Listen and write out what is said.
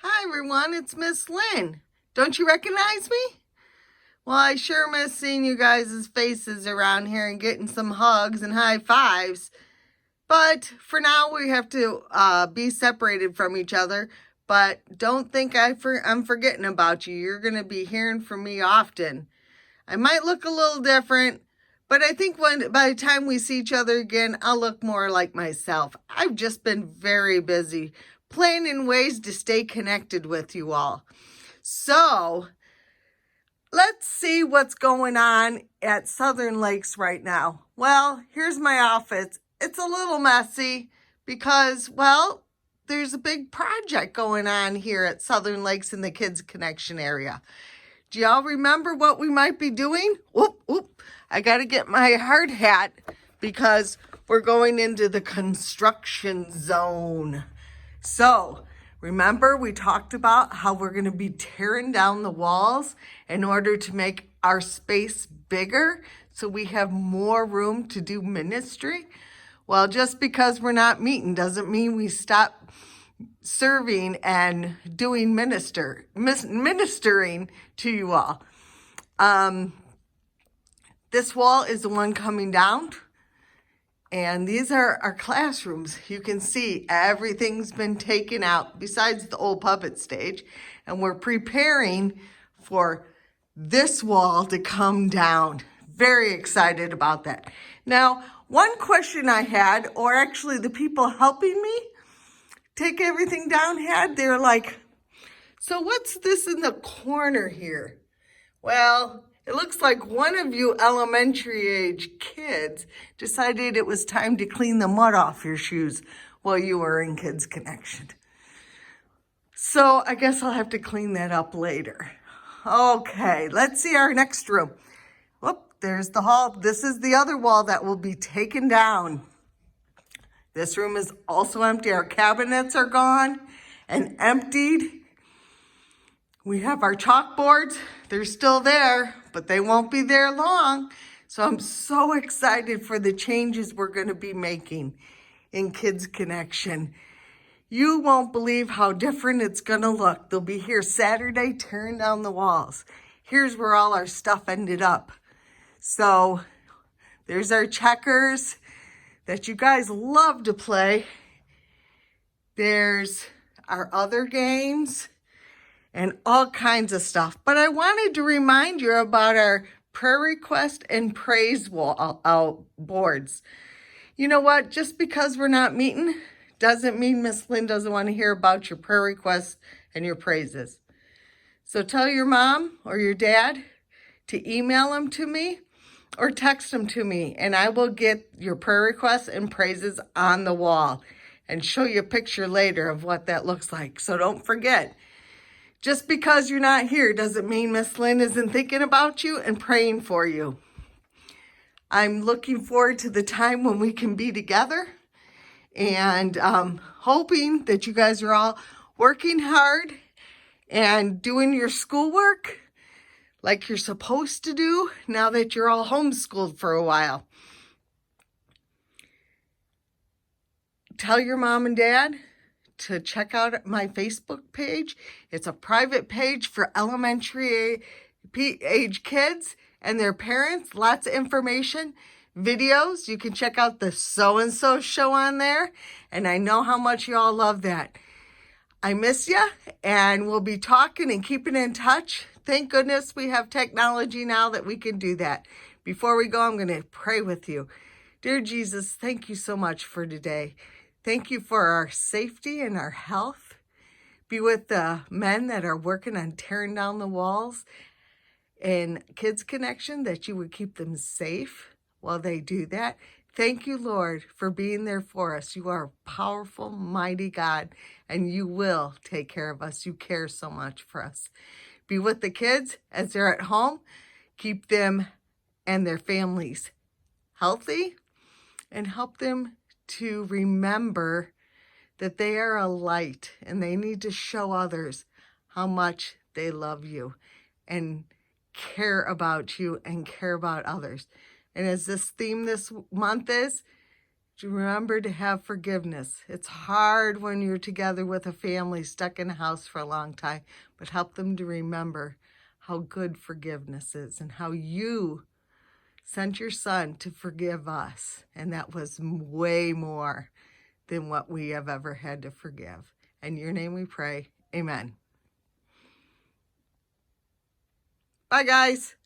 Hi everyone, it's Miss Lynn. Don't you recognize me? Well, I sure miss seeing you guys' faces around here and getting some hugs and high fives. But for now, we have to be separated from each other. But don't think I'm forgetting about you. You're going to be hearing from me often. I might look a little different, but I think by the time we see each other again, I'll look more like myself. I've just been very busy planning ways to stay connected with you all. So let's see what's going on at Southern Lakes right now. Well, here's my outfit. It's a little messy because, well, there's a big project going on here at Southern Lakes in the Kids Connection area. Do y'all remember what we might be doing? Whoop. I got to get my hard hat because we're going into the construction zone. So, remember we talked about how we're going to be tearing down the walls in order to make our space bigger so we have more room to do ministry? Well, just because we're not meeting doesn't mean we stop serving and doing ministering to you all. This wall is the one coming down. And these are our classrooms. You can see everything's been taken out besides the old puppet stage. And we're preparing for this wall to come down. Very excited about that. Now, one question I had, or actually the people helping me take everything down had, they're like, so what's this in the corner here? Well, it looks like one of you elementary age kids decided it was time to clean the mud off your shoes while you were in Kids Connection. So I guess I'll have to clean that up later. Okay, let's see our next room. Whoop, there's the hall. This is the other wall that will be taken down. This room is also empty. Our cabinets are gone and emptied. We have our chalkboards. They're still there, but they won't be there long. So I'm so excited for the changes we're going to be making in Kids Connection. You won't believe how different it's going to look. They'll be here Saturday tearing down the walls. Here's where all our stuff ended up. So there's our checkers that you guys love to play. There's our other games and all kinds of stuff. But I wanted to remind you about our prayer request and praise wall boards. You know what? Just because we're not meeting doesn't mean Miss Lynn doesn't want to hear about your prayer requests and your praises. So tell your mom or your dad to email them to me or text them to me, and I will get your prayer requests and praises on the wall and show you a picture later of what that looks like. So don't forget. Just because you're not here doesn't mean Miss Lynn isn't thinking about you and praying for you. I'm looking forward to the time when we can be together and hoping that you guys are all working hard and doing your schoolwork like you're supposed to do now that you're all homeschooled for a while. Tell your mom and dad to check out my Facebook page. It's a private page for elementary age kids and their parents. Lots of information, videos. You can check out the so-and-so show on there. And I know how much you all love that. I miss you, and we'll be talking and keeping in touch. Thank goodness we have technology now that we can do that. Before we go, I'm going to pray with you. Dear Jesus, thank you so much for today. Thank you for our safety and our health. Be with the men that are working on tearing down the walls in Kids Connection, that you would keep them safe while they do that. Thank you, Lord, for being there for us. You are a powerful, mighty God, and you will take care of us. You care so much for us. Be with the kids as they're at home. Keep them and their families healthy and help them to remember that they are a light and they need to show others how much they love you and care about you and care about others. And as this theme this month is, Remember to have forgiveness. It's hard when you're together with a family stuck in a house for a long time, but help them to remember how good forgiveness is and how you sent your son to forgive us. And that was way more than what we have ever had to forgive. In your name we pray. Amen. Bye, guys.